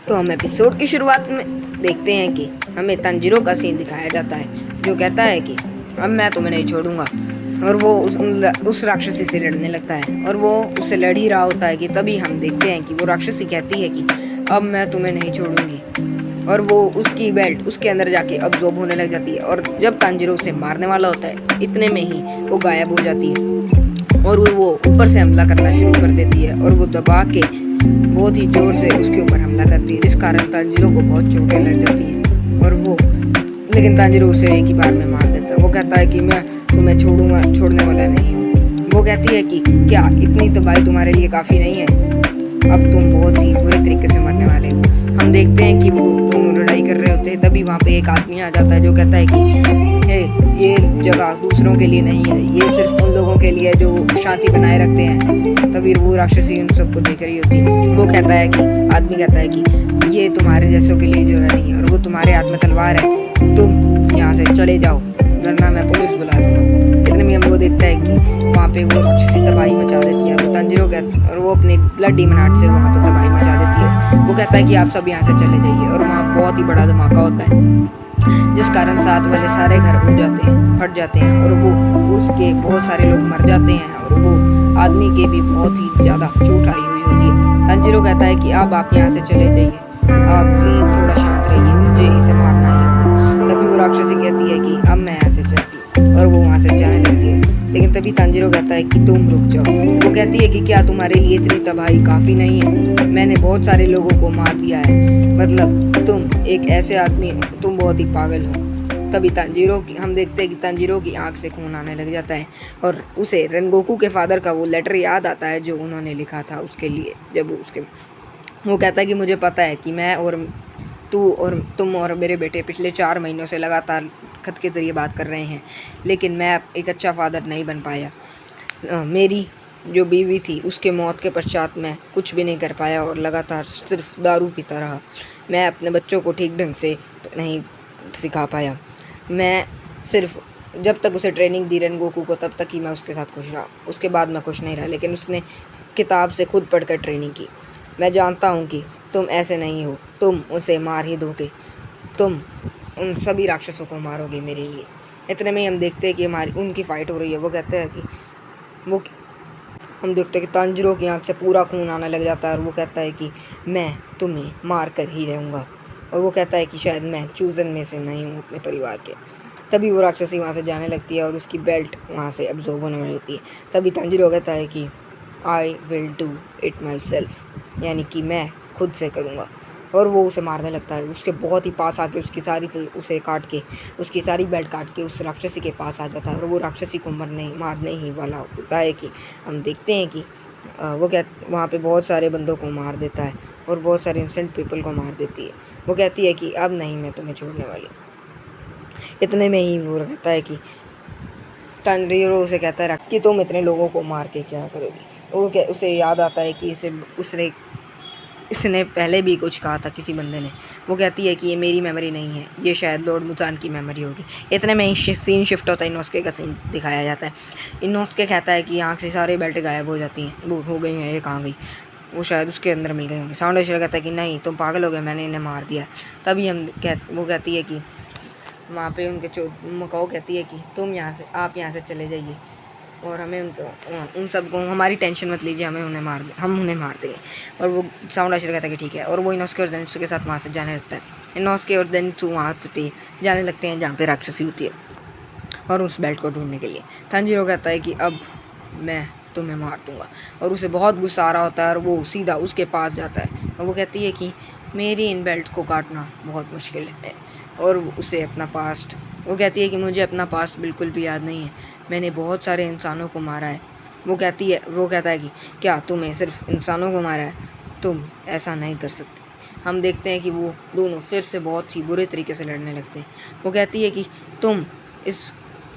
तो हम एपिसोड की शुरुआत में देखते हैं कि हमें तंजीरो का सीन दिखाया जाता है जो कहता है कि अब मैं तुम्हें नहीं छोड़ूंगा। और वो उस राक्षसी से लड़ने लगता है और वो उससे लड़ ही रहा होता है कि तभी हम देखते हैं कि वो राक्षसी कहती है कि अब मैं तुम्हें नहीं छोड़ूंगी। और वो उसकी बेल्ट उसके अंदर जाके अब्जॉर्ब होने लग जाती है और जब तंजीरो उसे मारने वाला होता है इतने में ही वो गायब हो जाती है और वो ऊपर से हमला करना शुरू कर देती है और वो दबा के बहुत ही जोर से उसके ऊपर हमला करती है जिस कारण तांजीरो को बहुत चोटें लग जाती हैं। और वो लेकिन तांजीरो उसे एक ही बार में मार देता है। वो कहता है कि मैं तुम्हें छोड़ने वाला नहीं हूँ। वो कहती है कि क्या इतनी तबाही तुम्हारे लिए काफ़ी नहीं है, अब तुम बहुत ही बुरे तरीके से मरने वाले हो। हम देखते हैं कि वो दोनों लड़ाई कर रहे होते हैं तभी वहाँ पे एक आदमी आ जाता है जो कहता है कि ये जगह दूसरों के लिए नहीं है, ये सिर्फ उन लोगों के लिए है जो शांति बनाए रखते हैं। तभी वो राक्षसी उन सबको देख रही होती है। वो कहता है कि आदमी कहता है कि ये तुम्हारे जैसों के लिए जगह नहीं है और वो तुम्हारे हाथ में तलवार है, तुम यहाँ से चले जाओ वरना मैं पुलिस बुला दूंगा। इतने में हम वो देखता है कि वहाँ पे वो राक्षसी तबाही मचा देती है। वो तंजीरो और वो अपनी ब्लड डीमन आर्ट से वहाँ पे तबाही मचा देती है। वो कहता है कि आप सब यहाँ से चले जाइए और वहाँ बहुत ही बड़ा धमाका होता है जिस कारण साथ वाले सारे घर उड़ जाते हैं, फट जाते हैं और वो उसके बहुत सारे लोग मर जाते हैं और वो आदमी के भी बहुत ही ज़्यादा चोट आई हुई होती है। तंजीरो कहता है कि अब आप यहाँ से चले जाइए, आप प्लीज़ थोड़ा शांत रहिए, मुझे इसे मारना ही होगा। तभी वो राक्षसी कहती है कि अब मैं ऐसे चलती और वो वहाँ से जाने लगती है। लेकिन तभी तंजीरो कहता है कि तुम रुक जाओ। वो कहती है कि क्या तुम्हारे लिए इतनी तबाही काफ़ी नहीं है, मैंने बहुत सारे लोगों को मार दिया है, मतलब तुम एक ऐसे आदमी हो, तुम बहुत ही पागल हो। तभी हम देखते हैं कि तंजीरो की आंख से खून आने लग जाता है और उसे रेनगोकू के फादर का वो लेटर याद आता है जो उन्होंने लिखा था उसके लिए। जब वो कहता है कि मुझे पता है कि मैं और तुम और मेरे बेटे पिछले 4 महीनों से लगातार खत के ज़रिए बात कर रहे हैं, लेकिन मैं एक अच्छा फादर नहीं बन पाया। मेरी जो बीवी थी उसके मौत के पश्चात मैं कुछ भी नहीं कर पाया और लगातार सिर्फ दारू पीता रहा। मैं अपने बच्चों को ठीक ढंग से नहीं सिखा पाया। मैं सिर्फ जब तक उसे ट्रेनिंग दी रेनगोकू को तब तक ही मैं उसके साथ खुश रहा, उसके बाद मैं खुश नहीं रहा। लेकिन उसने किताब से खुद पढ़कर ट्रेनिंग की। मैं जानता हूँ कि तुम ऐसे नहीं हो, तुम उसे मार ही दोगे, तुम उन सभी राक्षसों को मारोगे मेरे लिए। इतने में ही हम देखते हैं कि उनकी फ़ाइट हो रही है। वो कहते हैं कि वो हम देखते हैं कि तंजीरो की आँख से पूरा खून आने लग जाता है और वो कहता है कि मैं तुम्हें मार कर ही रहूँगा। और वो कहता है कि शायद मैं चूज़न में से नहीं हूँ अपने परिवार के। तभी वो राक्षसी वहाँ से जाने लगती है और उसकी बेल्ट वहाँ से अब्जॉर्ब होने लगती है। तभी तंजीरो कहता है कि I will do it my self, यानी कि मैं खुद से करूँगा। और वो उसे मारने लगता है। उसके बहुत ही पास आके उसकी सारी बेल्ट काट के उस राक्षसी के पास आ जाता है और वो राक्षसी को मारने ही वाला होता है कि हम देखते हैं कि वहाँ पे बहुत सारे बंदों को मार देता है और बहुत सारे इनसेंट पीपल को मार देती है। वो कहती है कि अब नहीं मैं तुम्हें छोड़ने वाली। इतने में ही वो कहता है कि तंजीरो उसे कहता है कि तुम इतने लोगों को मार के क्या करोगी। उसे याद आता है कि इसने पहले भी कुछ कहा था किसी बंदे ने। वो कहती है कि ये मेरी मेमोरी नहीं है, ये शायद लॉर्ड मुजान की मेमोरी होगी। इतने में ही सीन शिफ्ट होता है, इनोस्के का सीन दिखाया जाता है। इनोस्के कहता है कि आँख से सारे बेल्ट गायब हो जाती हैं, वो हो गई हैं, ये कहाँ गई, वो शायद उसके अंदर मिल गए होंगे। साउंड एशर कहता है कि नहीं तुम पागल हो गए, मैंने इन्हें मार दिया। तभी वो कहती है कि वहाँ पे मकाओ कहती है कि आप यहाँ से चले जाइए और हमें उन सबको हमारी टेंशन मत लीजिए, हम उन्हें मार देंगे। और वो साउंड एशर कहता है कि ठीक है। और वो इनोस्के और देनित्सु के साथ वहाँ से जाने लगता है। इनोस्के और देनित्सु वहाँ पे जाने लगते हैं जहाँ पे राक्षसी होती है और उस बेल्ट को ढूंढने के लिए। तंजीरो कहता है कि अब मैं तुम्हें मार दूंगा और उसे बहुत गुस्सा आ रहा होता है और वो सीधा उसके पास जाता है और वो कहती है कि मेरी इन बेल्ट को काटना बहुत मुश्किल है। और वो कहती है कि मुझे अपना पास्ट बिल्कुल भी याद नहीं है, मैंने बहुत सारे इंसानों को मारा है। वो कहता है कि क्या तुम्हें सिर्फ इंसानों को मारा है, तुम ऐसा नहीं कर सकते। हम देखते हैं कि वो दोनों फिर से बहुत ही बुरे तरीके से लड़ने लगते हैं। वो कहती है कि तुम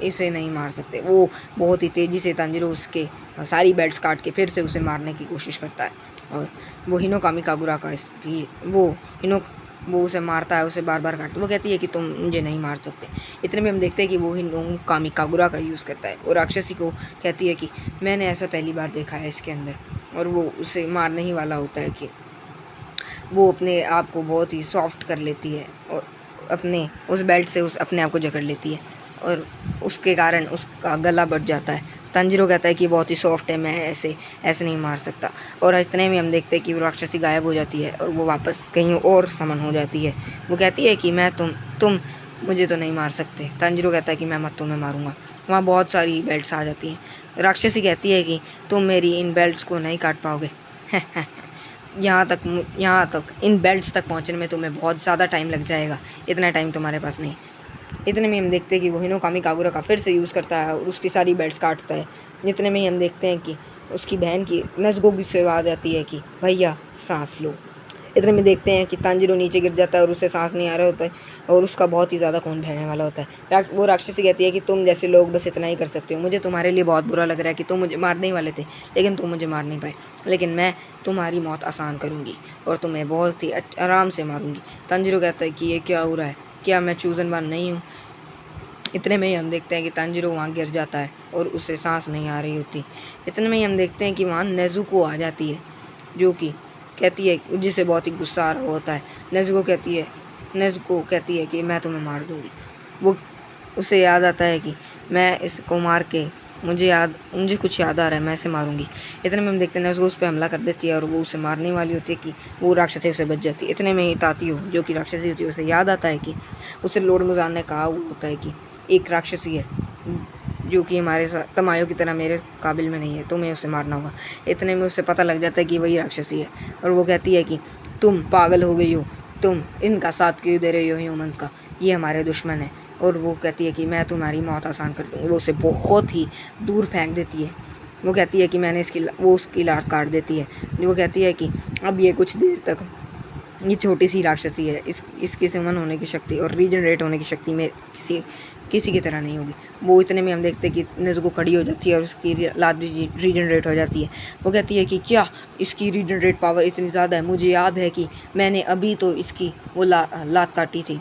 इसे नहीं मार सकते। वो बहुत ही तेज़ी से तंजीरो उसके सारी बेल्ट्स काट के फिर से उसे मारने की कोशिश करता है और वो हिनोकामी कागुरा का वो उसे मारता है, उसे बार बार काटता है। वो कहती है कि तुम मुझे नहीं मार सकते। इतने में हम देखते हैं कि वो हिनोकामी कागुरा का यूज़ करता है और राक्षसी को कहती है कि मैंने ऐसा पहली बार देखा है इसके अंदर। और वो उसे मारने ही वाला होता है कि वो अपने आप को बहुत ही सॉफ्ट कर लेती है और अपने उस बेल्ट से उस अपने आप को जकड़ लेती है और उसके कारण उसका गला बढ़ जाता है। तंजीरो कहता है कि बहुत ही सॉफ्ट है, मैं ऐसे ऐसे नहीं मार सकता। और इतने में हम देखते हैं कि वो राक्षसी गायब हो जाती है और वो वापस कहीं और समन हो जाती है। वो कहती है कि मैं तुम मुझे तो नहीं मार सकते। तंजीरो कहता है कि मैं तुम्हें मारूंगा। वहाँ बहुत सारी बेल्ट्स आ जाती हैं। राक्षसी कहती है कि तुम मेरी इन बेल्ट्स को नहीं काट पाओगे। यहाँ तक इन बेल्ट्स तक पहुँचने में तुम्हें बहुत ज़्यादा टाइम लग जाएगा, इतना टाइम तुम्हारे पास नहीं। इतने में हम देखते हैं कि वो हिनोकामी कागुरा का फिर से यूज़ करता है और उसकी सारी बेल्ट्स काटता है। इतने में ही हम देखते हैं कि उसकी बहन की नेज़ुको की सेवा आ जाती है कि भैया सांस लो। इतने में देखते हैं कि तांजीरो नीचे गिर जाता है और उससे सांस नहीं आ रहा होता है और उसका बहुत ही ज़्यादा खून बहने वाला होता है। वो राक्षसी कहती है कि तुम जैसे लोग बस इतना ही कर सकते हो। मुझे तुम्हारे लिए बहुत बुरा लग रहा है कि तुम मुझे मारने ही वाले थे, लेकिन तुम मुझे मार नहीं पाए। लेकिन मैं तुम्हारी मौत आसान करूँगी और तुम्हें बहुत ही आराम से मारूँगी। तांजीरो कहता है कि ये क्या हो रहा है, क्या मैं चूज़न वन नहीं हूँ। इतने में ही हम देखते हैं कि तांजीरो वहाँ गिर जाता है और उसे सांस नहीं आ रही होती। इतने में ही हम देखते हैं कि वहाँ नेज़ुको आ जाती है, जो कि कहती है, जिसे बहुत ही गुस्सा आ रहा होता है। नेज़ुको कहती है कि मैं तुम्हें मार दूँगी। वो उसे याद आता है कि मैं इसको मार के मुझे कुछ याद आ रहा है, मैं इसे मारूंगी। इतने में हम देखते हैं नेज़ुको उस पर हमला कर देती है और वो उसे मारने वाली होती है कि वो राक्षसी उसे बच जाती है। इतने में ही तातियो, जो कि राक्षसी होती है, उसे याद आता है कि उसे लॉर्ड मुज़ान ने कहा हुआ होता है कि एक राक्षसी है जो कि हमारे साथ तमायो की तरह मेरे काबिल में नहीं है, तुम्हें उसे मारना होगा। इतने में उसे पता लग जाता है कि वही राक्षसी है और वो कहती है कि तुम पागल हो गई हो, तुम इनका साथ क्यों दे रही हो ह्यूमंस का, ये हमारे दुश्मन है। और वो कहती है कि मैं तुम्हारी मौत आसान कर दूँगी। वो उसे बहुत ही दूर फेंक देती है। वो कहती है कि वो उसकी लात काट देती है। वो कहती है कि अब ये कुछ देर तक ये छोटी सी राक्षसी है, इसकी समन होने की शक्ति और रीजनरेट होने की शक्ति में किसी की तरह नहीं होगी। वो इतने में हम देखते हैं कि नेज़ुको खड़ी हो जाती है और उसकी लात भी रीजनरेट हो जाती है। वो कहती है कि क्या इसकी रीजनरेट पावर इतनी ज़्यादा है, मुझे याद है कि मैंने अभी तो इसकी वो लात काटी थी।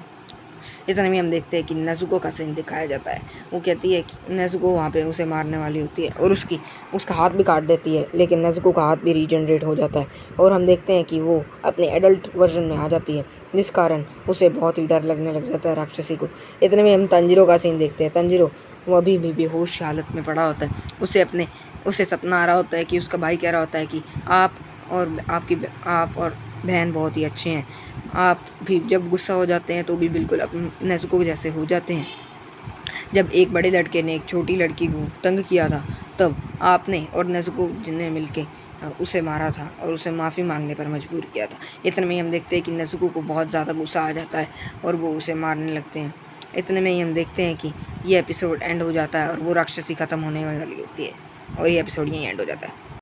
इतने में हम देखते हैं कि नेज़ुको का सीन दिखाया जाता है। वो कहती है कि नेज़ुको वहाँ पे उसे मारने वाली होती है और उसका हाथ भी काट देती है, लेकिन नेज़ुको का हाथ भी रीजनरेट हो जाता है और हम देखते हैं कि वो अपने एडल्ट वर्जन में आ जाती है, जिस कारण उसे बहुत ही डर लगने लग जाता है राक्षसी को। इतने में हम तंजीरो का सीन देखते हैं। तंजीरो वो अभी भी बेहोश हालत में पड़ा होता है। उसे सपना आ रहा होता है कि उसका भाई कह रहा होता है कि आप और बहन बहुत ही अच्छे हैं, आप भी जब गुस्सा हो जाते हैं तो भी बिल्कुल नेज़ुको जैसे हो जाते हैं। जब एक बड़े लड़के ने एक छोटी लड़की को तंग किया था, तब आपने और नेज़ुको ने मिलके उसे मारा था और उसे माफ़ी मांगने पर मजबूर किया था। इतने में ही हम देखते हैं कि नेज़ुको को बहुत ज़्यादा गुस्सा आ जाता है और वो उसे मारने लगते हैं। इतने में ही हम देखते हैं कि ये एपिसोड एंड हो जाता है और वो राक्षसी ख़त्म होने वाली होती है और ये एपिसोड यहीं एंड हो जाता है।